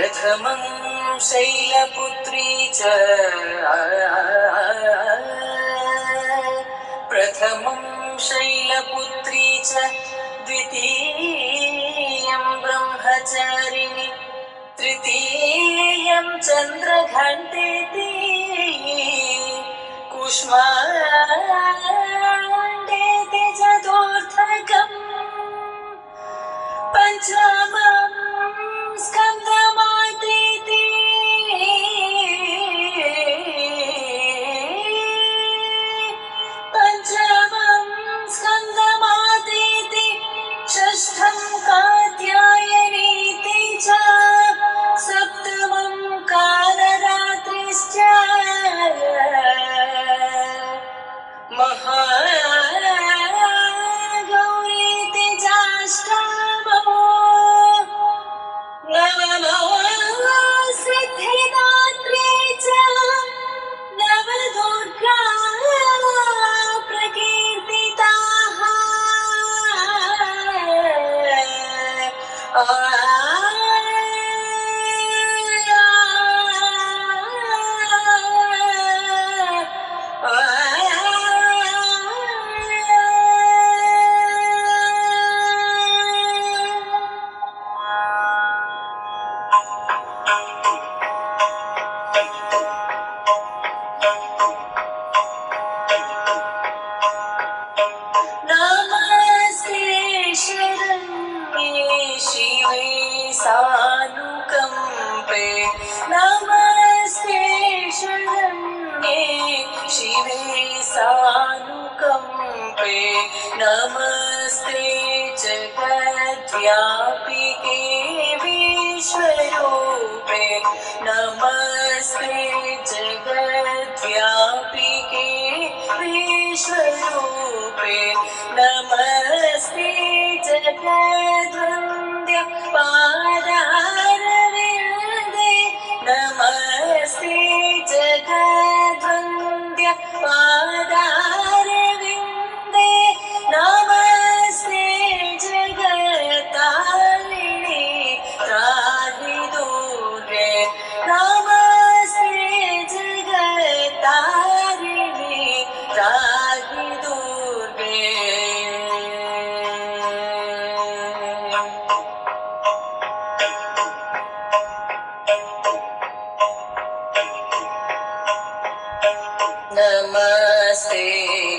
प्रथमं शैलपुत्री च प्रथमं शैलपुत्री च द्वितीयं ब्रह्मचारिणी तृतीयं चन्द्रघण्टेति कुष्माण्डेति चतुर्थकम् पञ्चमं स्कन्दमातेति षष्ठं कात्यायनीति च सप्तमं कालरात्रिश्च महागौरीति चाष्टमो नवमो सिद्धिदात्री च नवदुर्गा प्रकीर्तिताः सानुकंपे नमस्ते शरण्ये शिवे सानुकंपे नमस्ते जगद्व्यापिके विश्वरूपे नमस्ते जगद्व्यापिके विश्वरूपे नमस्ते जगद्वन्द्य पादारविन्दे नमस्ते जगद्वन्द्य पादारविन्दे नमस्ते जगत्तारिणी त्राहि दुर्गे नमस्ते जगत्तारिणी त्राहि दुर्गे नमस्ते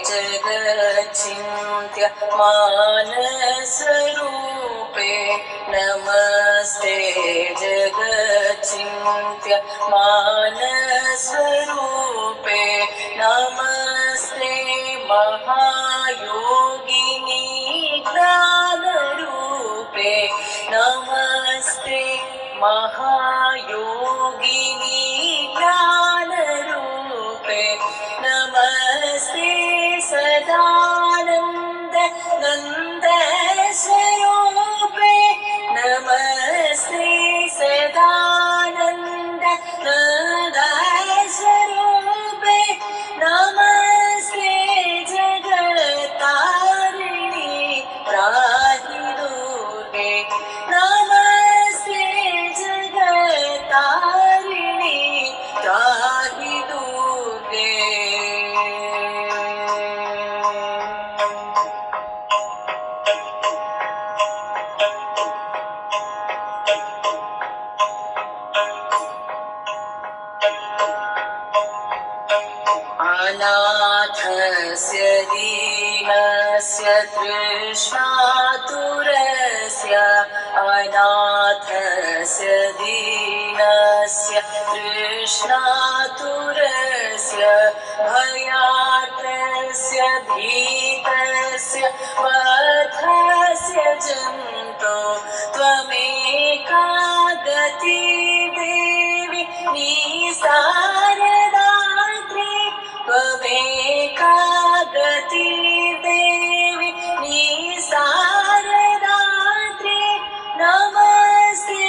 जगच्चिन्त्य मानसरूपे नमस्ते जगच्चिन्त्य मानसरूपे नमस्ते महायोगिनी ज्ञानरूपे नमस्ते महायोगिनी ज्ञानरूपे नमस्ते सदानन्द नन्द स्वरूपे नमस्ते सदानन्द नन्द स्वरूपे नमस्ते जगत्तारिणी त्राहि दुर्गे नमस्ते जगत्तारिणी त्राहि दुर्गे अनाथस्य दीनस्य तृष्णातुरस्य अनाथस्य दीनस्य तृष्णातुरस्य भयार्तस्य भीतस्य पथस्य जन्तो त्वमेका गति देवि निसारदात्री त्वमेका गति देवि निसारदात्री नमस्ते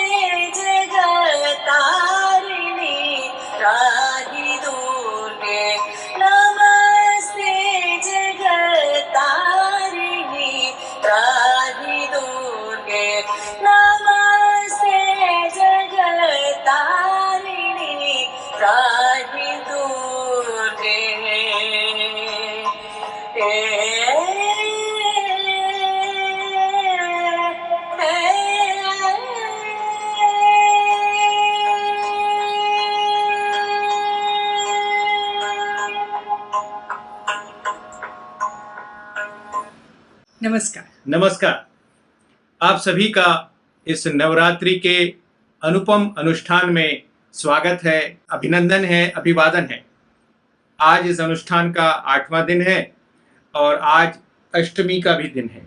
जगत्तारिणी त्राहि दुर्गे नमस्ते जगत्तारिणी नमस्कार। नमस्कार। आप सभी का इस नवरात्रि के अनुपम अनुष्ठान में स्वागत है, अभिनंदन है, अभिवादन है। आज इस अनुष्ठान का 8वां दिन है और आज अष्टमी का भी दिन है।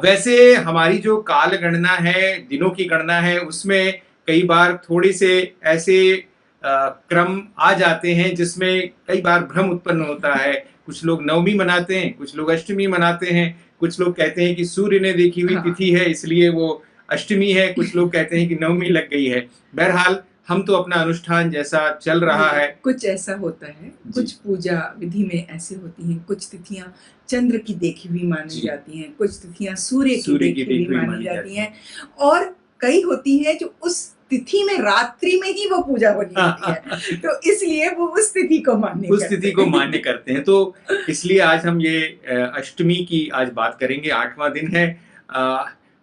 वैसे हमारी जो काल गणना है, दिनों की गणना है, उसमें कई बार थोड़े से ऐसे क्रम आ जाते हैं जिसमें कई बार भ्रम उत्पन्न होता है। कुछ लोग नवमी मनाते हैं, कुछ लोग अष्टमी मनाते हैं, कुछ लोग कहते हैं कि सूर्य ने देखी हुई तिथि है इसलिए वो अष्टमी है, कुछ लोग कहते हैं कि नवमी लग गई है। बहरहाल हम तो अपना अनुष्ठान जैसा चल रहा है। कुछ ऐसा होता है, कुछ पूजा विधि में ऐसी होती हैं, कुछ तिथियां चंद्र की देखी हुई मानी जाती हैं, कुछ तिथियां सूर्य की देखी हुई मानी जाती हैं, और कई होती हैं जो उस तिथि में रात्रि में ही वो पूजा होनी होती है, तो इसलिए वो उस तिथि को मान्य करते हैं। तो इसलिए आज हम ये अष्टमी की आज बात करेंगे। 8वां दिन है।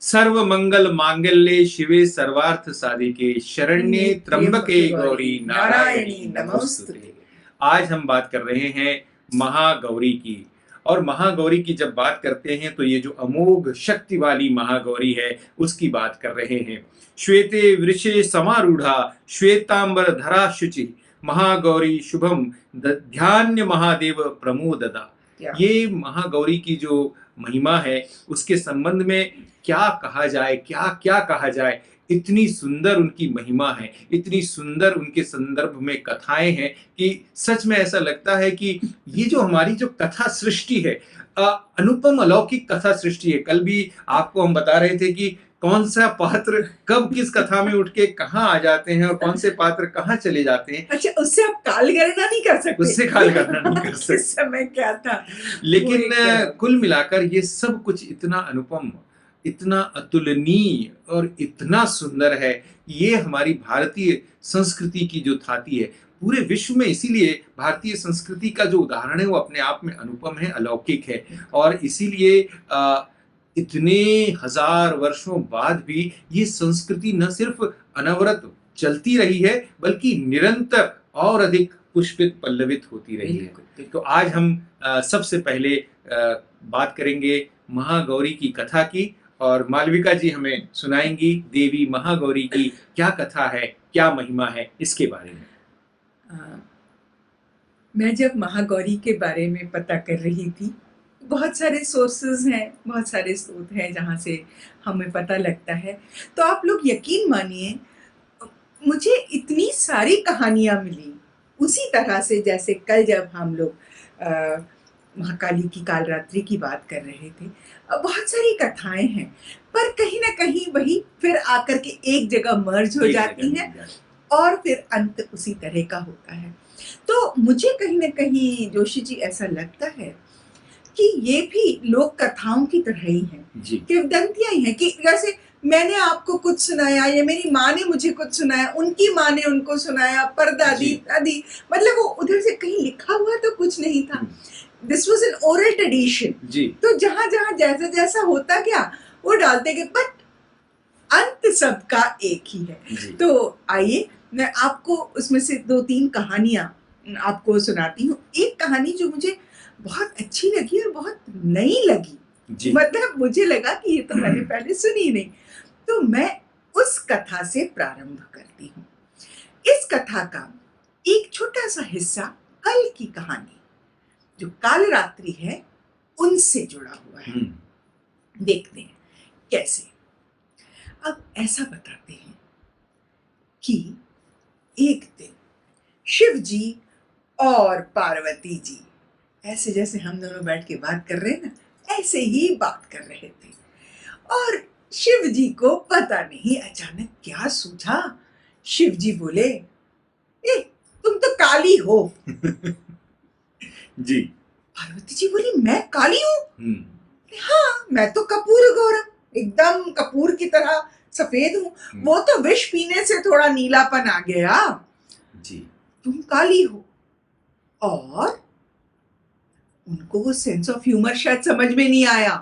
सर्व मंगल मांगल्ये शिवे सर्वार्थ साधिके शरण्ये त्र्यंबके गौरी नारायणी नमोस्तुते। आज हम बात कर रहे हैं महागौरी की। और महागौरी की जब बात करते हैं तो ये जो अमोघ शक्ति वाली महागौरी है उसकी बात कर रहे हैं। श्वेते वृषे समारूढ़ा श्वेतांबर धरा शुचि महागौरी शुभम ध्यान्य महादेव प्रमोददा। ये महागौरी की जो महिमा है उसके संबंध में क्या कहा जाए, क्या क्या कहा जाए। इतनी सुंदर उनकी महिमा है, इतनी सुंदर उनके संदर्भ में कथाएं हैं कि सच में ऐसा लगता है कि ये जो हमारी जो कथा सृष्टि है, अनुपम अलौकिक कथा सृष्टि है। कल भी आपको हम बता रहे थे कि कौन सा पात्र कब किस कथा में उठ के कहाँ आ जाते हैं और कौन से पात्र कहाँ चले जाते हैं। अच्छा, उससे आप कालगणना नहीं कर सकते, उससे कालगणना नहीं कर सकते इस समय क्या था। लेकिन कुल मिलाकर ये सब कुछ इतना अनुपम, इतना अतुलनीय और इतना सुंदर है। ये हमारी भारतीय संस्कृति की जो थाती है पूरे विश्व में, इसीलिए भारतीय संस्कृति का जो उदाहरण है वो अपने आप में अनुपम है, अलौकिक है। और इसीलिए इतने हजार वर्षों बाद भी ये संस्कृति न सिर्फ अनवरत चलती रही है बल्कि निरंतर और अधिक पुष्पित पल्लवित होती रही है। तो आज हम सबसे पहले बात करेंगे महागौरी की कथा की और मालविका जी हमें सुनाएंगी देवी महागौरी की क्या कथा है, क्या महिमा है, इसके बारे में। मैं जब महागौरी के बारे में पता कर रही थी, बहुत सारे सोर्सेज हैं, बहुत सारे स्रोत हैं जहाँ से हमें पता लगता है, तो आप लोग यकीन मानिए मुझे इतनी सारी कहानियाँ मिली उसी तरह से जैसे कल जब हम लोग महाकाली की कालरात्रि की बात कर रहे थे। बहुत सारी कथाएं हैं पर कहीं ना कहीं वही फिर आकर के एक जगह मर्ज हो जाती हैं और फिर अंत उसी तरह का होता है। तो मुझे कहीं ना कहीं जोशी जी ऐसा लगता है कि ये भी लोक कथाओं की तरह ही हैं, किंवदंतियां ही हैं कि जैसे मैंने आपको कुछ सुनाया या मेरी माँ ने मुझे कुछ सुनाया, उनकी माँ ने उनको सुनाया, परदादी दादी, मतलब वो उधर से कहीं लिखा हुआ तो कुछ नहीं था। This was an oral tradition. तो जहां जहां जैसा जैसा होता गया वो डालते गए, बट अंत सबका एक ही है। तो आइए मैं आपको उसमें से 2-3 कहानियां आपको सुनाती हूँ। एक कहानी जो मुझे बहुत अच्छी लगी और बहुत नई लगी, मतलब मुझे लगा कि ये तो मैंने पहले सुनी ही नहीं, तो मैं उस कथा से प्रारंभ करती हूँ। इस कथा का एक छोटा सा हिस्सा कल की कहानी जो कालरात्रि है उनसे जुड़ा हुआ है। देखते हैं कैसे। अब ऐसा बताते हैं कि एक दिन शिव जी और पार्वती जी ऐसे जैसे हम दोनों बैठ के बात कर रहे हैं ना, ऐसे ही बात कर रहे थे और शिव जी को पता नहीं अचानक क्या सूझा। शिव जी बोले, ए तुम तो काली हो। जी। पार्वती जी बोली, मैं काली हूँ? हाँ, मैं तो कपूर गौरम, एकदम कपूर की तरह सफेद हूँ। वो तो विष पीने से थोड़ा नीलापन आ गया। जी। तुम काली हो। और उनको वो सेंस ऑफ ह्यूमर शायद समझ में नहीं आया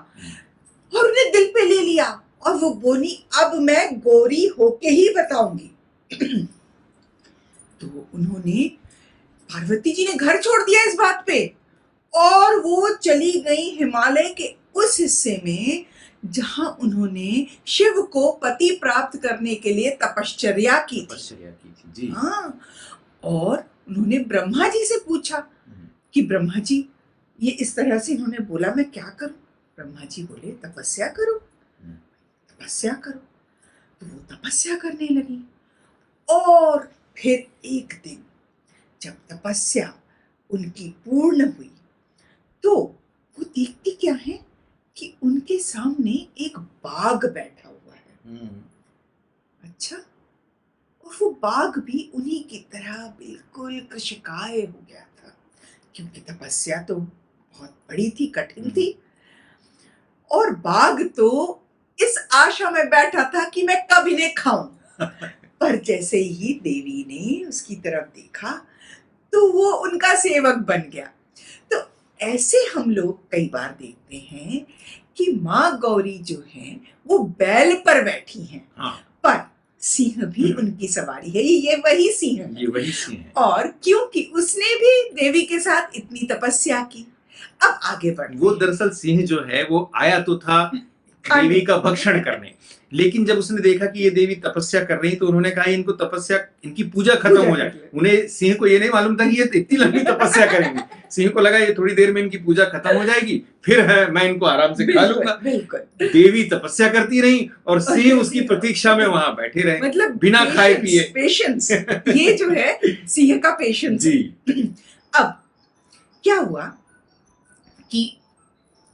और उन्हें दिल पे ले लिया और वो बोली, अब मैं गोरी होके ही बताऊंगी। तो उन्होंने, पार्वती जी ने घर छोड़ दिया इस बात पे और वो चली गई हिमालय के उस हिस्से में जहां उन्होंने शिव को पति प्राप्त करने के लिए तपश्चर्या की थी। तपस्या की थी जी। हाँ, और उन्होंने ब्रह्मा जी से पूछा कि ब्रह्मा जी, ये इस तरह से इन्होंने बोला, मैं क्या करूं? ब्रह्मा जी बोले तपस्या करो, तपस्या करो। तो वो तपस्या करने लगी। और फिर एक दिन जब तपस्या उनकी पूर्ण हुई तो वो देखती क्या है कि उनके सामने एक बाघ बैठा हुआ है। अच्छा, और वो बाघ भी उन्हीं की तरह बिल्कुल कृशिकाय हो गया था, क्योंकि तपस्या तो बहुत बड़ी थी, कठिन थी। और बाघ तो इस आशा में बैठा था कि मैं कब इन्हें खाऊं। पर जैसे ही देवी ने उसकी तरफ देखा तो वो उनका सेवक बन गया। तो ऐसे हम लोग कई बार देखते हैं कि माँ गौरी जो है वो बैल पर बैठी हैं, हाँ। पर सिंह भी उनकी सवारी है। ये वही सिंह है। ये वही सिंह है। और क्योंकि उसने भी देवी के साथ इतनी तपस्या की। अब आगे बढ़ते वो हैं। दरअसल सिंह जो है वो आया तो था देवी का भक्षण करने, लेकिन जब उसने देखा कि ये देवी तपस्या कर रही तो उन्होंने कहा इनको तपस्या, इनकी पूजा खत्म हो जाए। उन्हें, सिंह को ये नहीं मालूम था कि ये इतनी लंबी तपस्या करेंगे। सिंह को लगा ये थोड़ी देर में इनकी पूजा खत्म हो जाएगी, फिर है मैं इनको आराम से खा लूंगा। बिल्कुल। देवी तपस्या करती रही और सिंह उसकी प्रतीक्षा में वहां बैठे रहे, मतलब बिना खाए पिए। पेशेंस, ये जो है सिंह का पेशेंस जी। अब क्या हुआ कि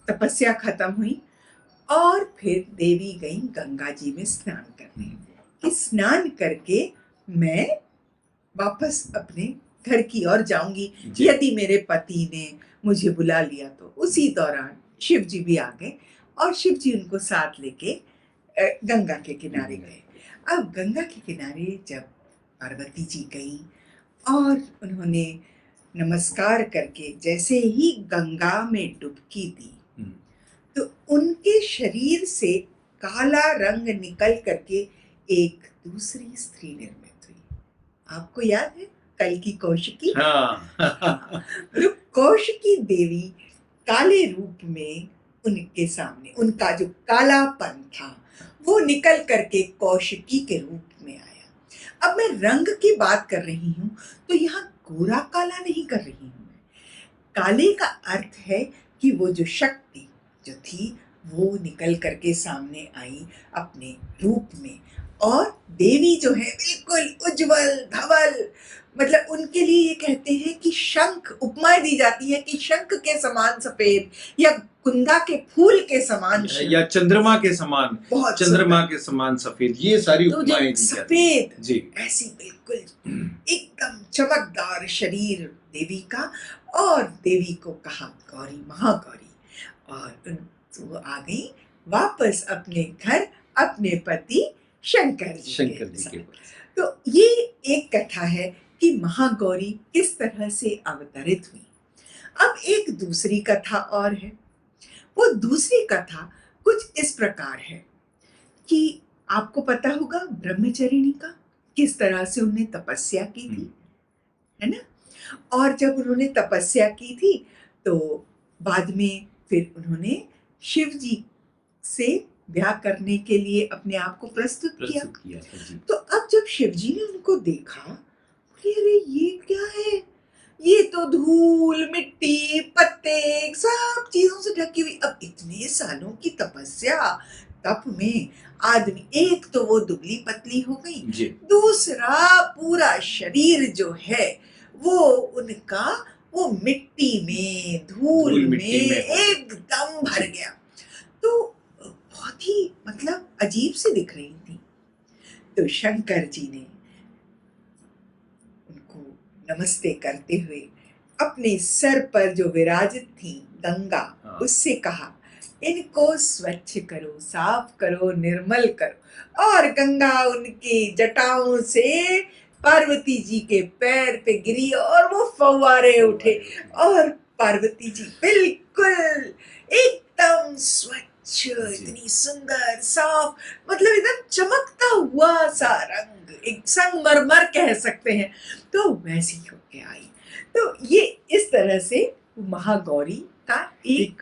तपस्या खत्म हुई और फिर देवी गई गंगा जी में स्नान करने कि स्नान करके मैं वापस अपने घर की ओर जाऊंगी, यदि मेरे पति ने मुझे बुला लिया तो। उसी दौरान शिव जी भी आ गए और शिव जी उनको साथ लेके गंगा के किनारे गए। अब गंगा के किनारे जब पार्वती जी गई और उन्होंने नमस्कार करके जैसे ही गंगा में डुबकी दी तो उनके शरीर से काला रंग निकल करके एक दूसरी स्त्री निर्मित हुई। आपको याद है कल की कौशिकी? हाँ। तो कौशिकी देवी काले रूप में उनके सामने, उनका जो कालापन था वो निकल करके कौशिकी के रूप में आया। अब मैं रंग की बात कर रही हूँ तो यहाँ गोरा काला नहीं कर रही हूँ मैं। काले का अर्थ है कि वो जो शक्ति जो थी वो निकल करके सामने आई अपने रूप में। और देवी जो है बिल्कुल उज्जवल धवल, मतलब उनके लिए ये कहते हैं कि शंख, उपमा दी जाती है कि शंख के समान सफेद या कुंदा के फूल के समान या चंद्रमा के समान, बहुत चंद्रमा के समान सफेद, ये सारी तो उपमाएं दी जाती हैं। सफेद जी, ऐसी बिल्कुल एकदम चमकदार शरीर देवी का। और देवी को कहा गौरी, महागौरी, और वो आ गई वापस अपने घर अपने पति शंकर जी के। तो ये एक कथा है कि महागौरी किस तरह से अवतरित हुई। अब एक दूसरी कथा और है। वो दूसरी कथा कुछ इस प्रकार है कि आपको पता होगा ब्रह्मचारिणी का, किस तरह से उन्होंने तपस्या की थी, है ना? और जब उन्होंने तपस्या की थी तो बाद में फिर उन्होंने शिव जी से ब्याह करने के लिए अपने आप को प्रस्तुत किया था जी। तो अब जब शिव जी ने उनको देखा, बोले अरे ये क्या है, ये तो धूल मिट्टी पत्ते सब चीजों से ढकी हुई। अब इतने सालों की तपस्या तप में आदमी, एक तो वो दुबली पतली हो गई, दूसरा पूरा शरीर जो है वो उनका वो मिट्टी में धूल में एकदम भर गया। तो बहुत ही मतलब अजीब सी दिख रही थी। तो शंकर जी ने उनको नमस्ते करते हुए अपने सर पर जो विराजित थी गंगा, उससे कहा इनको स्वच्छ करो, साफ करो, निर्मल करो। और गंगा उनकी जटाओं से पार्वती जी के पैर पे गिरी और वो फव्वारे उठे और पार्वती जी बिल्कुल एकदम स्वच्छ, इतनी सुंदर साफ, मतलब एकदम चमकता हुआ सा रंग, एक संगमरमर कह सकते हैं, तो वैसी होके आई। तो ये इस तरह से महागौरी का एक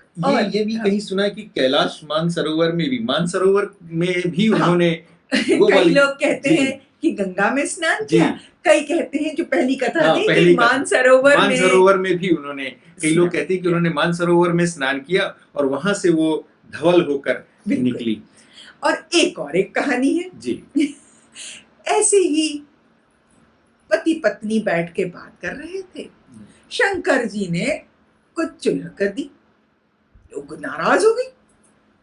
ये भी कहीं सुना है कि कैलाश मानसरोवर में भी हाँ। उन्होंने वो कई वाली- लोग कहते जी। हैं कि गंगा में स्नान जी। किया, कई कहते हैं जो पहली कथा हाँ, थी पहली कि कथा। मानसरोवर में मानसरोवर में भी उन्होंने, कई लोग कहते हैं कि उन्होंने मानसरोवर में स्नान किया और वहां से वो धवल होकर बिल्कुल। निकली। और एक कहानी है जी। ऐसे ही पति पत्नी बैठ के बात कर रहे थे, शंकर जी ने कुछ चुल्ह कर दी, लोग नाराज हो गई,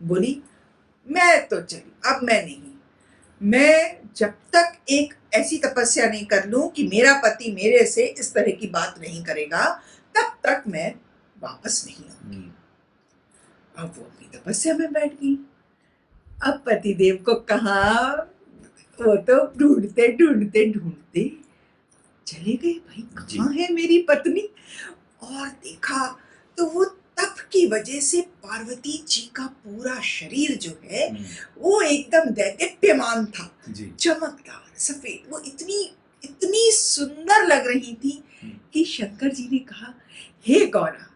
बोली मैं तो चली, अब मैं नहीं, मैं जब तक एक ऐसी तपस्या नहीं कर लूं कि मेरा पति मेरे से इस तरह की बात नहीं करेगा, तब तक मैं वापस नहीं आऊंगी। अब वो अपनी तपस्या में बैठ गई। अब पतिदेव को कहा, वो तो ढूंढते ढूंढते ढूंढते चले गए, भाई कहाँ है मेरी पत्नी। और देखा तो वो तप की वजह से पार्वती जी का पूरा शरीर जो है वो एकदम दैदीप्यमान था, जी। चमकदार सफेद, वो इतनी सुंदर लग रही थी कि शंकर जी ने कहा, हे गौरा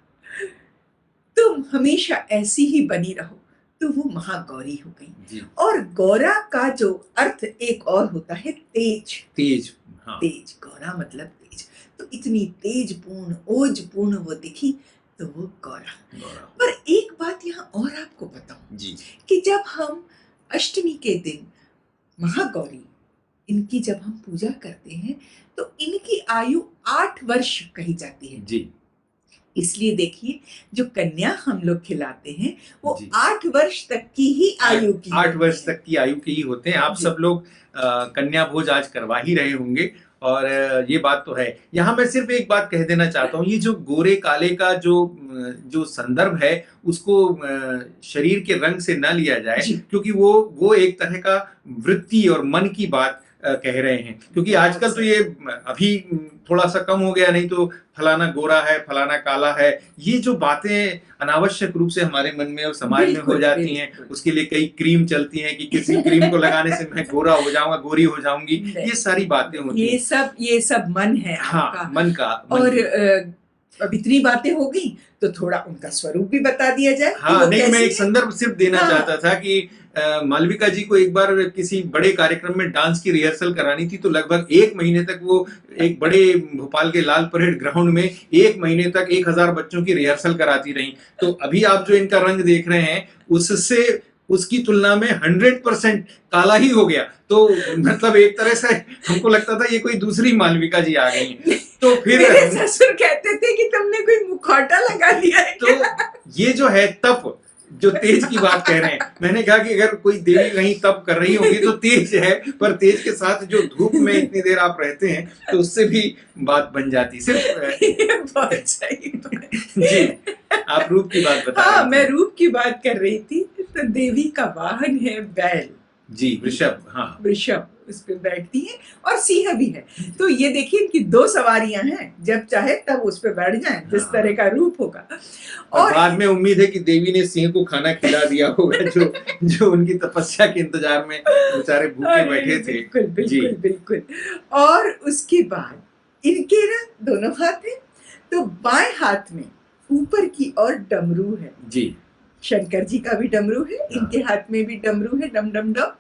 तुम हमेशा ऐसी ही बनी रहो। तो वो महागौरी हो गई। जी। और गौरा का जो अर्थ एक और होता है तेज। तेज, हाँ। तेज, गौरा मतलब तेज। तो इतनी तेजपूर्ण ओजपूर्ण वो दिखी, तो वो गौरा। पर एक बात यहाँ और आपको बताऊं जी। कि जब हम अष्टमी के दिन महागौरी इनकी जब हम पूजा करते हैं तो इनकी आयु 8 वर्ष कही जाती है। जी। इसलिए देखिए जो कन्या हम लोग खिलाते हैं वो जी। 8 वर्ष तक की ही आयु की 8 वर्ष तक की आयु के ही होते हैं। आप जी। सब लोग कन्या भोज आज करवा ही रहे होंगे और ये बात तो है। यहाँ मैं सिर्फ एक बात कह देना चाहता हूँ, ये जो गोरे काले का जो संदर्भ है उसको शरीर के रंग से ना लिया जाए, जी। क्योंकि वो एक तरह का वृत्ति और मन की बात कह रहे हैं। क्योंकि आजकल तो ये अभी थोड़ा सा कम हो गया, नहीं तो फलाना गोरा है, फलाना काला है, ये जो बातें अनावश्यक रूप से हमारे मन में और समाज में हो जाती हैं। उसके लिए कई क्रीम चलती हैं कि किसी क्रीम को लगाने से मैं गोरा हो जाऊंगा, गोरी हो जाऊंगी, ये सारी बातें होती हैं। ये सब मन है हाँ, आपका। मन का। और अब इतनी बातें हो गई तो थोड़ा उनका स्वरूप भी बता दिया जाए। हाँ, नहीं, मैं एक संदर्भ सिर्फ देना चाहता था कि मालविका जी को एक बार किसी बड़े कार्यक्रम में डांस की रिहर्सल करानी थी, तो लगभग 1 महीने तक वो एक बड़े भोपाल के लाल परेड ग्राउंड में 1 महीने तक 1000 बच्चों की रिहर्सल कराती रही। तो अभी आप जो इनका रंग देख रहे हैं उससे उसकी तुलना में 100% काला ही हो गया। तो मतलब एक तरह से हमको लगता था ये कोई दूसरी मालविका जी आ गई हैं। तो फिर मेरे ससुर कहते थे कि तुमने कोई मुखौटा लगा लिया है। तो ये जो है तप, जो तेज की बात कह रहे हैं, मैंने कहा कि अगर कोई देवी कहीं तप कर रही होगी तो तेज है, पर तेज के साथ जो धूप में इतनी देर आप रहते हैं तो उससे भी बात बन जाती। सिर्फ बहुत सही। जी, आप रूप की बात बता रहे हाँ, थे। मैं रूप की बात कर रही थी। तो देवी का वाहन है बैल। जी, वृषभ। हाँ, वृषभ उस पे बैठती है और सिंह भी है। तो ये देखिए इनकी 2 सवारियां हैं, जब चाहे तब उस पे बैठ जाएं, जिस तरह का रूप होगा। और बाद में उम्मीद है कि देवी ने सिंह को खाना खिला दिया होगा, जो उनकी तपस्या के इंतजार में बेचारे भूखे बैठे थे। बिल्कुल बिल्कुल बिल्कुल। और उसके बाद इनके ना दोनों हाथ हैं, तो बाएं हाथ में ऊपर की ओर डमरू है। जी। शंकर जी का भी डमरू है, इनके हाथ में भी डमरू है, डम डम डम।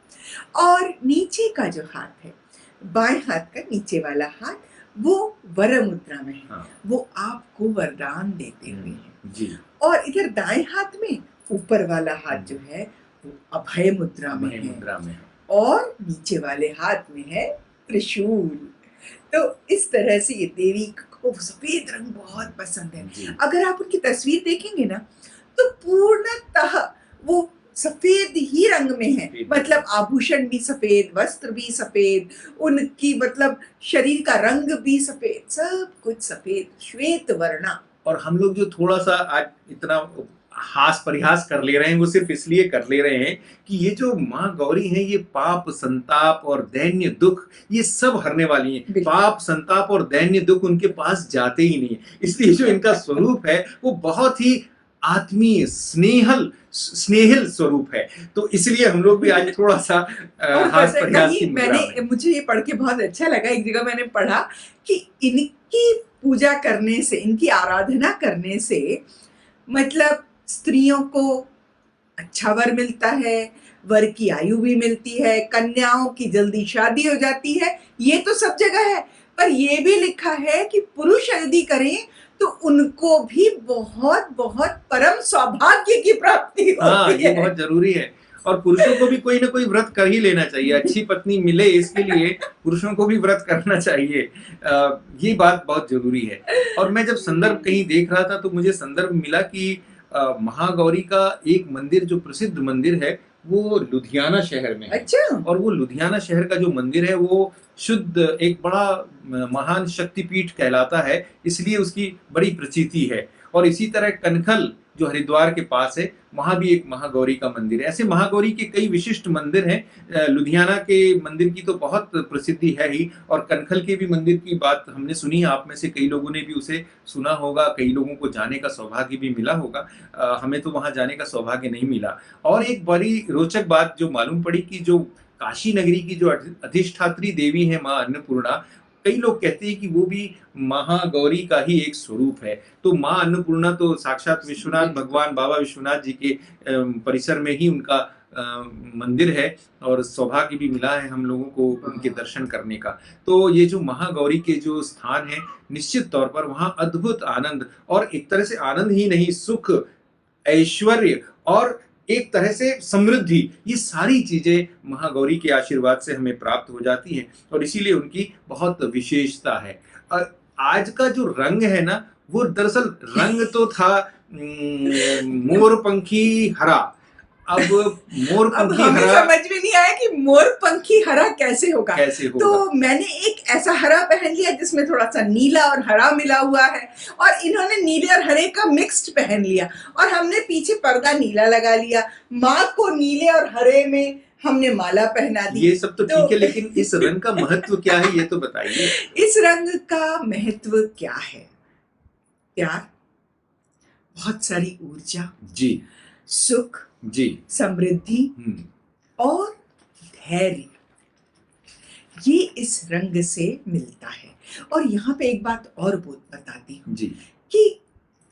और नीचे का जो हाथ है, बाएं हाथ का नीचे वाला हाथ, वो वर मुद्रा में है। हाँ। वो आपको वरदान देते हुए है। जी। और इधर दाएं हाथ में ऊपर वाला हाथ जो है वो अभय मुद्रा में है। और नीचे वाले हाथ में है त्रिशूल। तो इस तरह से ये देवी को सफेद रंग बहुत पसंद है। अगर आप उनकी तस्वीर देखेंगे ना तो पूर्णतः वो सफेद ही रंग में है। मतलब आभूषण भी सफेद, वस्त्र भी सफेद, उनकी मतलब शरीर का रंग भी सफेद, सब कुछ सफेद, श्वेत वर्णा। और हम लोग जो थोड़ा सा आज इतना हास परिहास कर ले रहे हैं वो सिर्फ इसलिए कर ले रहे हैं कि ये जो माँ गौरी हैं ये पाप, संताप और दैन्य दुख ये सब हरने वाली हैं। पाप, संताप और दैन्य दुख उनके पास जाते ही नहीं है। इसलिए जो इनका स्वरूप है वो बहुत ही आत्मीय, स्नेहिल स्वरूप है। तो इसलिए हम लोग भी आज थोड़ा सा हास परिहास की मुद्रा में। मुझे ये पढ़ के बहुत अच्छा लगा। एक जगह मैंने पढ़ा कि इनकी पूजा करने से, इनकी आराधना करने से मतलब स्त्रियों को अच्छा वर मिलता है, वर की आयु भी मिलती है, कन्याओं की जल्दी शादी हो जाती है, ये तो सब जगह है। पर ये भी लिखा है कि पुरुष यदि करें तो उनको भी बहुत बहुत परम सौभाग्य की प्राप्ति हाँ, होती ये है। बहुत जरूरी है। और पुरुषों को भी कोई ना कोई व्रत कर ही लेना चाहिए, अच्छी पत्नी मिले इसके लिए पुरुषों को भी व्रत करना चाहिए। ये बात बहुत जरूरी है। और मैं जब संदर्भ कहीं देख रहा था तो मुझे संदर्भ मिला कि महागौरी का एक मंदिर जो प्रसिद्ध मंदिर है वो लुधियाना शहर में है। अच्छा, और वो लुधियाना शहर का जो मंदिर है वो शुद्ध एक बड़ा महान शक्तिपीठ कहलाता है, इसलिए उसकी बड़ी प्रचिति है। और इसी तरह कनखल जो हरिद्वार के पास है वहां भी एक महागौरी का मंदिर है। ऐसे महागौरी के कई विशिष्ट मंदिर हैं। लुधियाना के मंदिर की तो बहुत प्रसिद्धि है ही, और कनखल के भी मंदिर की बात हमने सुनी, आप में से कई लोगों ने भी उसे सुना होगा, कई लोगों को जाने का सौभाग्य भी मिला होगा। हमें तो वहां जाने का सौभाग्य नहीं मिला। और एक बड़ी रोचक बात जो मालूम पड़ी कि जो काशी नगरी की जो अधिष्ठात्री देवी है माँ अन्नपूर्णा, कई लोग कहते हैं कि वो भी महागौरी का ही एक स्वरूप है। तो माँ अन्नपूर्णा तो साक्षात विश्वनाथ भगवान बाबा विश्वनाथ जी के परिसर में ही उनका मंदिर है, और सौभाग्य भी मिला है हम लोगों को उनके दर्शन करने का। तो ये जो महागौरी के जो स्थान है, निश्चित तौर पर वहाँ अद्भुत आनंद, और एक तरह से आनंद ही नहीं, सुख, ऐश्वर्य और एक तरह से समृद्धि, ये सारी चीजें महागौरी के आशीर्वाद से हमें प्राप्त हो जाती हैं, और इसीलिए उनकी बहुत विशेषता है। और आज का जो रंग है ना, वो दरअसल रंग तो था मोरपंखी हरा। अब अब मोरपंखी हमें हरा समझ में नहीं आया कि मोरपंखी हरा कैसे होगा। कैसे होगा? तो मैंने एक ऐसा हरा पहन लिया जिसमें थोड़ा सा नीला और हरा मिला हुआ है, और इन्होंने नीले और हरे का मिक्स्ड पहन लिया, और हमने पीछे पर्दा नीला लगा लिया, माँ को नीले और हरे में हमने माला पहना दी। ये सब तो ठीक है, लेकिन इस रंग का महत्व क्या है ये तो बताइए। इस रंग का महत्व क्या है? प्यार, बहुत सारी ऊर्जा, जी सुख, जी। समृद्धि और धैर्य, ये इस रंग से मिलता है। और यहाँ पे एक बात और बताती हूँ जी कि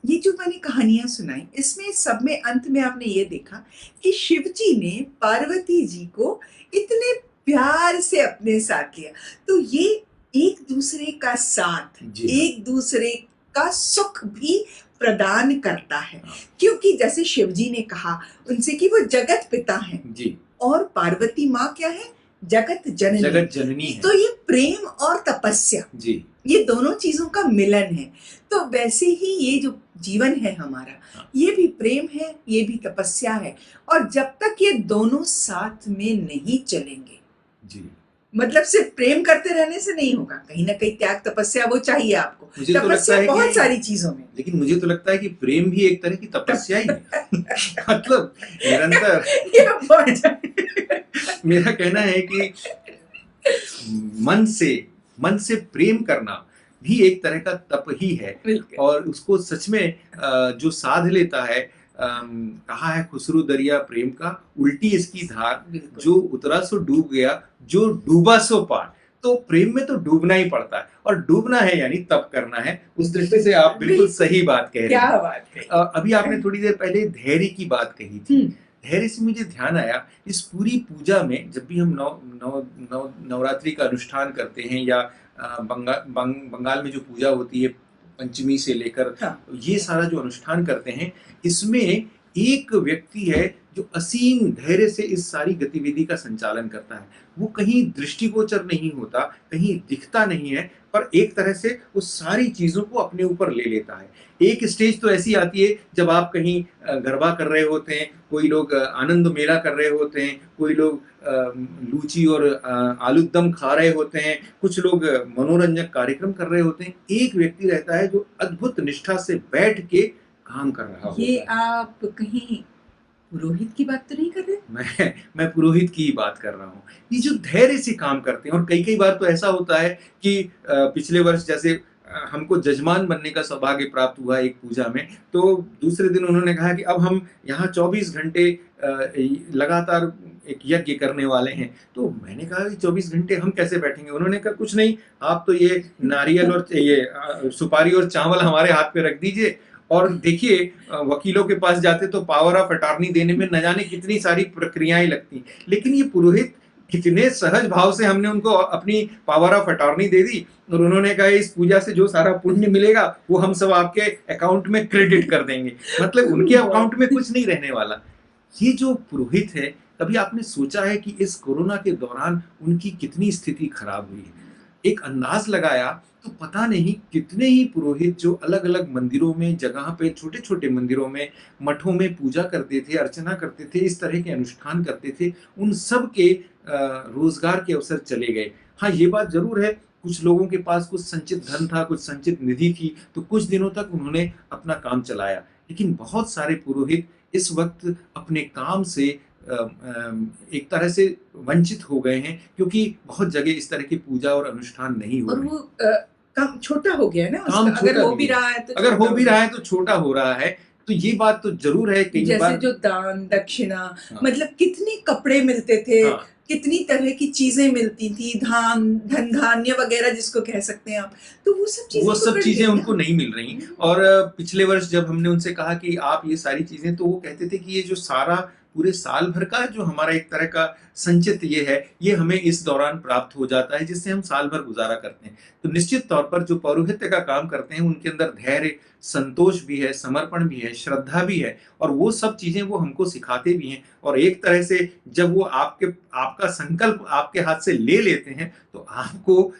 ये जो मैंने कहानियां सुनाई, इसमें सब में अंत में आपने ये देखा कि शिव जी ने पार्वती जी को इतने प्यार से अपने साथ लिया। तो ये एक दूसरे का साथ, जी। एक दूसरे का सुख भी प्रदान करता है, हाँ। क्योंकि जैसे शिव जी ने कहा उनसे कि वो जगत पिता हैं, जी। और पार्वती माँ क्या है? जगत जननी। जगत जननी है। तो ये प्रेम और तपस्या, जी ये दोनों चीजों का मिलन है। तो वैसे ही ये जो जीवन है हमारा, हाँ। ये भी प्रेम है, ये भी तपस्या है। और जब तक ये दोनों साथ में नहीं चलेंगे, जी। मतलब सिर्फ प्रेम करते रहने से नहीं होगा, कहीं ना कहीं त्याग तपस्या वो चाहिए आपको। मुझे तो लगता तपस्या है बहुत कि सारी चीजों में, लेकिन मुझे तो लगता है कि प्रेम भी एक तरह की तपस्या ही है। मतलब निरंतर ये बहुत मेरा कहना है कि मन से प्रेम करना भी एक तरह का तप ही है। बिल्कुल। और उसको सच में जो साध लेता है, कहा है खुसरू दरिया प्रेम का, उल्टी इसकी धार, बिल्कुल। जो उतरा सो डूब गया, जो डूबा सो पार। तो प्रेम में तो डूबना ही पड़ता है, और डूबना है यानी तप करना है। उस दृष्टि से आप बिल्कुल सही बात कह रहे क्या हैं। बात है। अभी आपने थोड़ी देर पहले धैर्य की बात कही थी। धैर्य से मुझे ध्यान आया, इस पूरी पूजा में जब भी हम नवरात्रि का अनुष्ठान करते हैं, या बंगाल में जो पूजा होती है पंचमी से लेकर, हाँ। ये सारा जो अनुष्ठान करते हैं, इसमें एक व्यक्ति है जो असीम धैर्य से इस सारी गतिविधि का संचालन करता है। वो कहीं दृष्टिगोचर नहीं होता, कहीं दिखता नहीं है, पर एक तरह से वो सारी चीजों को अपने ऊपर ले लेता है। एक स्टेज तो ऐसी आती है जब आप कहीं गरबा कर रहे होते हैं, कोई लोग आनंद मेला कर रहे होते हैं, कोई लोग लूची और आलूदम खा रहे होते हैं, कुछ लोग मनोरंजक कार्यक्रम कर रहे होते हैं। एक व्यक्ति रहता है जो अद्भुत निष्ठा से बैठ के काम कर रहा होता है। ये आप कहीं पुरोहित की बात तो नहीं कर रहे? मैं पुरोहित की ही बात कर रहा हूँ। ये जो धैर्य से काम करते हैं, और कई बार तो ऐसा होता है कि पिछले वर्ष जैसे हमको जजमान बनने का सौभाग्य प्राप्त हुआ एक पूजा में, तो दूसरे दिन उन्होंने कहा कि अब हम यहाँ 24 घंटे लगातार एक यज्ञ करने वाले हैं। तो मैंने कहा कि 24 घंटे हम कैसे बैठेंगे? उन्होंने कहा कुछ नहीं, आप तो ये नारियल और ये सुपारी और चावल हमारे हाथ पे रख दीजिए, और देखिए वकीलों के पास जाते तो पावर ऑफ अटॉर्नी देने में न जाने कितनी सारी प्रक्रियाएं लगती, लेकिन ये पुरोहित कितने सहज भाव से हमने उनको अपनी पावर ऑफ अटॉर्नी दे दी और उन्होंने कहा इस पूजा से जो सारा पुण्य मिलेगा वो हम सब आपके अकाउंट में क्रेडिट कर देंगे, मतलब उनके अकाउंट में कुछ नहीं रहने वाला। ये जो पुरोहित है, कभी आपने सोचा है कि इस कोरोना के दौरान उनकी कितनी स्थिति खराब हुई है? एक अंदाज लगाया तो पता नहीं कितने ही पुरोहित जो अलग अलग मंदिरों में, जगह पे, छोटे छोटे मंदिरों में, मठों में पूजा करते थे, अर्चना करते थे, इस तरह के अनुष्ठान करते थे, उन सब के रोजगार के अवसर चले गए। हाँ, ये बात जरूर है, कुछ लोगों के पास कुछ संचित धन था, कुछ संचित निधि थी, तो कुछ दिनों तक उन्होंने अपना काम चलाया, लेकिन बहुत सारे पुरोहित इस वक्त अपने काम से एक तरह से वंचित हो गए हैं, क्योंकि बहुत जगह इस तरह की पूजा और अनुष्ठान नहीं हो और रहे। वो काम छोटा हो गया है ना काम उसका, अगर छोटा हो भी रहा है तो अगर छोटा हो भी रहा है तो छोटा हो रहा है, तो ये बात तो जरूर है कई जैसे बार। जो दान दक्षिणा, हाँ, मतलब कितने कपड़े मिलते थे, हाँ, कितनी तरह की चीजें मिलती थी, धन धान्य वगैरह जिसको कह सकते हैं आप, तो वो सब चीजें वो तो सब कट चीजें गई उनको ना। नहीं मिल रही। और पिछले वर्ष जब हमने उनसे कहा कि आप ये सारी चीजें, तो वो कहते थे कि ये जो सारा पूरे साल भर का जो हमारा एक तरह का संचित ये है, ये हमें इस दौरान प्राप्त हो जाता है, जिससे हम साल भर गुजारा करते हैं। तो निश्चित तौर पर जो पौरोहित्य का काम करते हैं उनके अंदर धैर्य, संतोष भी है, समर्पण भी है, श्रद्धा भी है, और वो सब चीजें वो हमको सिखाते भी हैं। और एक तरह से जब वो आपका संकल्प आपके हाथ से ले लेते हैं, तो आपको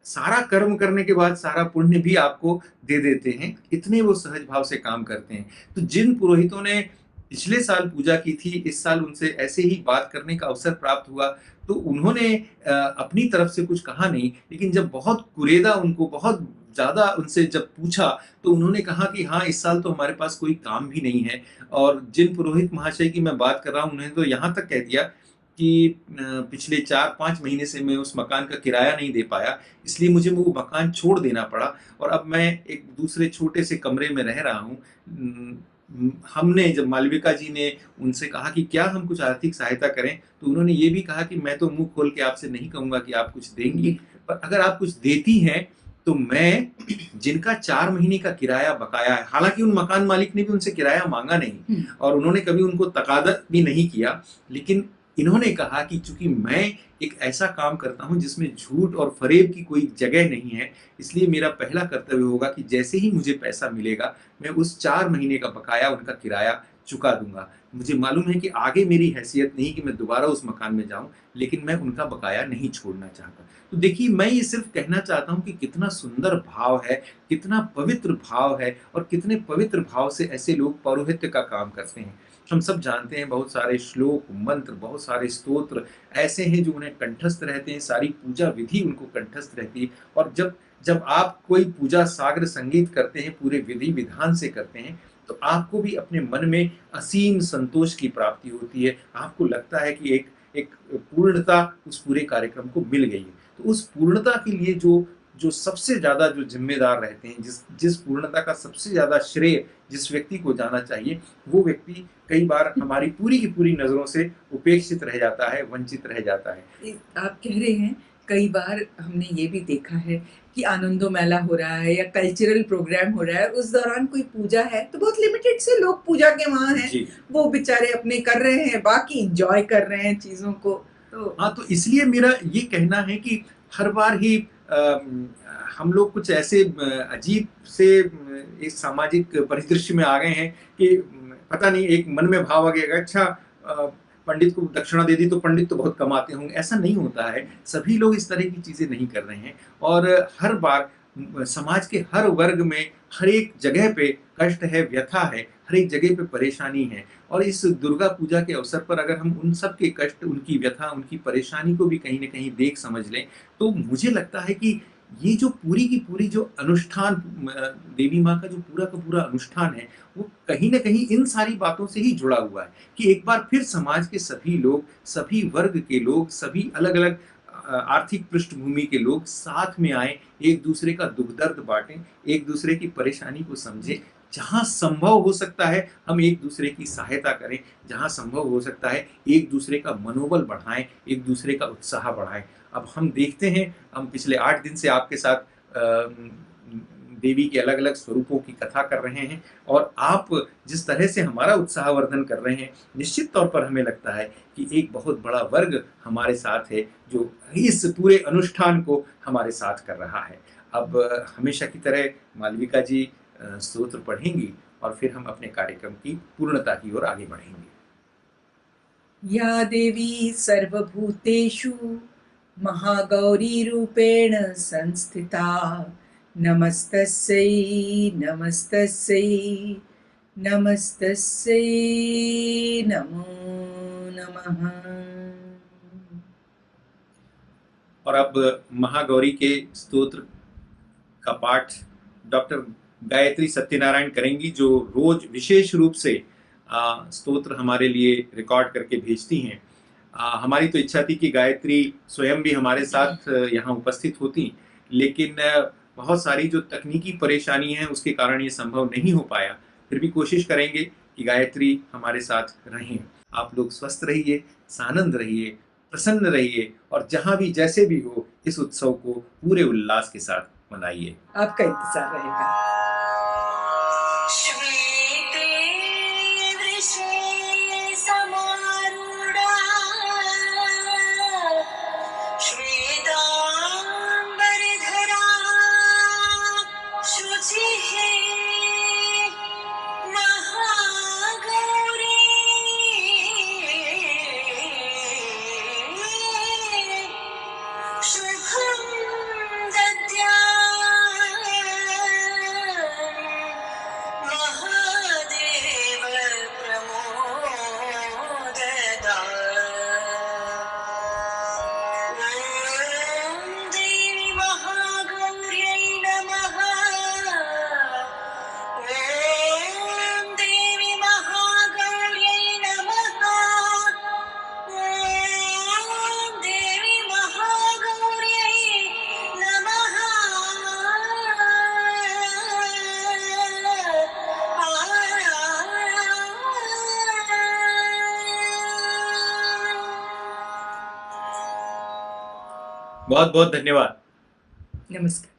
सारा कर्म करने के बाद सारा पुण्य भी आपको दे देते हैं, इतने वो सहज भाव से काम करते हैं। तो जिन पुरोहितों ने पिछले साल पूजा की थी, इस साल उनसे ऐसे ही बात करने का अवसर प्राप्त हुआ, तो उन्होंने अपनी तरफ से कुछ कहा नहीं, लेकिन जब बहुत कुरेदा उनको, बहुत ज्यादा उनसे जब पूछा, तो उन्होंने कहा कि हाँ, इस साल तो हमारे पास कोई काम भी नहीं है। और जिन पुरोहित महाशय की मैं बात कर रहा हूँ, उन्होंने तो यहाँ तक कह दिया कि पिछले 4-5 महीने से मैं उस मकान का किराया नहीं दे पाया, इसलिए मुझे वो मकान छोड़ देना पड़ा, और अब मैं एक दूसरे छोटे से कमरे में रह रहा हूँ। हमने जब मालविका जी ने उनसे कहा कि क्या हम कुछ आर्थिक सहायता करें, तो उन्होंने ये भी कहा कि मैं तो मुंह खोल के आपसे नहीं कहूंगा कि आप कुछ देंगी, पर अगर आप कुछ देती हैं तो मैं, जिनका 4 महीने का किराया बकाया है, हालांकि उन मकान मालिक ने भी उनसे किराया मांगा नहीं और उन्होंने कभी उनको तकादा भी नहीं किया, लेकिन इन्होंने कहा कि चूंकि मैं एक ऐसा काम करता हूं जिसमें झूठ और फरेब की कोई जगह नहीं है, इसलिए मेरा पहला कर्तव्य होगा कि जैसे ही मुझे पैसा मिलेगा, मैं उस 4 महीने का बकाया, उनका किराया चुका दूंगा। मुझे मालूम है कि आगे मेरी हैसियत नहीं कि मैं दोबारा उस मकान में जाऊं, लेकिन मैं उनका बकाया नहीं छोड़ना चाहता। तो देखिए, मैं ये सिर्फ कहना चाहता हूं कि कितना सुंदर भाव है, कितना पवित्र भाव है, और कितने पवित्र भाव से ऐसे लोग पौरोहित्य का काम करते हैं। हम सब जानते हैं, बहुत सारे श्लोक, मंत्र, बहुत सारे स्तोत्र ऐसे हैं जो उन्हें कंठस्थ रहते हैं, सारी पूजा विधि उनको कंठस्थ रहती है। और जब जब आप कोई पूजा साग्र संगीत करते हैं, पूरे विधि विधान से करते हैं, तो आपको भी अपने मन में असीम संतोष की प्राप्ति होती है। आपको लगता है कि एक एक पूर्णता उस पूरे कार्यक्रम को मिल गई है। तो उस पूर्णता के लिए जो जो सबसे ज्यादा जो जिम्मेदार रहते हैं, जिस जिस पूर्णता का सबसे ज्यादा श्रेय जिस व्यक्ति को जाना चाहिए, वो व्यक्ति कई बार हमारी पूरी की पूरी नजरों से उपेक्षित रह जाता है, वंचित रह जाता है। आप कह रहे हैं, कई बार हमने ये भी देखा है कि आनंदो मेला हो रहा है या कल्चरल प्रोग्राम हो रहा है, उस दौरान कोई पूजा है तो बहुत लिमिटेड से लोग पूजा के वहाँ हैं, जी। वो बेचारे अपने कर रहे हैं, बाकी इंजॉय कर रहे हैं चीजों को। तो हाँ, तो इसलिए मेरा ये कहना है कि हर बार ही हम लोग कुछ ऐसे अजीब से एक सामाजिक परिदृश्य में आ गए हैं कि पता नहीं, एक मन में भाव आ गया, अच्छा पंडित को दक्षिणा दे दी तो पंडित तो बहुत कमाते होंगे। ऐसा नहीं होता है, सभी लोग इस तरह की चीजें नहीं कर रहे हैं। और हर बार समाज के हर वर्ग में, हर एक जगह पे कष्ट है, व्यथा है, हर एक जगह पे परेशानी है। और इस दुर्गा पूजा के अवसर पर अगर हम उन सब के कष्ट, उनकी व्यथा, उनकी परेशानी को भी कहीं ना कहीं देख समझ लें, तो मुझे लगता है कि ये जो पूरी की पूरी जो अनुष्ठान, देवी माँ का जो पूरा का पूरा अनुष्ठान है, वो कहीं ना कहीं इन सारी बातों से ही जुड़ा हुआ है कि एक बार फिर समाज के सभी लोग, सभी वर्ग के लोग, सभी अलग अलग आर्थिक पृष्ठभूमि के लोग साथ में आए, एक दूसरे का दुख दर्द बांटें, एक दूसरे की परेशानी को समझें। जहाँ संभव हो सकता है हम एक दूसरे की सहायता करें, जहाँ संभव हो सकता है एक दूसरे का मनोबल बढ़ाएं, एक दूसरे का उत्साह बढ़ाएं। अब हम देखते हैं, हम पिछले 8 दिन से आपके साथ देवी के अलग अलग स्वरूपों की कथा कर रहे हैं, और आप जिस तरह से हमारा उत्साहवर्धन कर रहे हैं, निश्चित तौर पर हमें लगता है कि एक बहुत बड़ा वर्ग हमारे साथ है जो इस पूरे अनुष्ठान को हमारे साथ कर रहा है। अब हमेशा की तरह मालविका जी स्तोत्र पढ़ेंगी और फिर हम अपने कार्यक्रम की पूर्णता की ओर आगे बढ़ेंगे। या देवी सर्वभूतेषु महागौरीरूपेण संस्थिता नमस्तस्यै नमस्तस्यै नमस्तस्यै नमो नमः। और अब महागौरी के स्तोत्र का पाठ डॉक्टर गायत्री सत्यनारायण करेंगी, जो रोज विशेष रूप से स्तोत्र हमारे लिए रिकॉर्ड करके भेजती हैं। हमारी तो इच्छा थी कि गायत्री स्वयं भी हमारे साथ यहाँ उपस्थित होती, लेकिन बहुत सारी जो तकनीकी परेशानी है उसके कारण ये संभव नहीं हो पाया। फिर भी कोशिश करेंगे कि गायत्री हमारे साथ रहें। आप लोग स्वस्थ रहिए, सानंद रहिए, प्रसन्न रहिए, और जहाँ भी जैसे भी हो इस उत्सव को पूरे उल्लास के साथ मनाइए। आपका इंतजार रहेगा। श्वेते वृषे समारूढा श्वेताम्बरधरा शुचिः महागौरी शुभं दद्यात् महादेव प्रमोददात्। ॐ देवी महागौर्यै नमः। ॐ देवी महागौर्यै नमः। ॐ देवी महागौर्यै नमः। बहुत बहुत धन्यवाद। नमस्कार।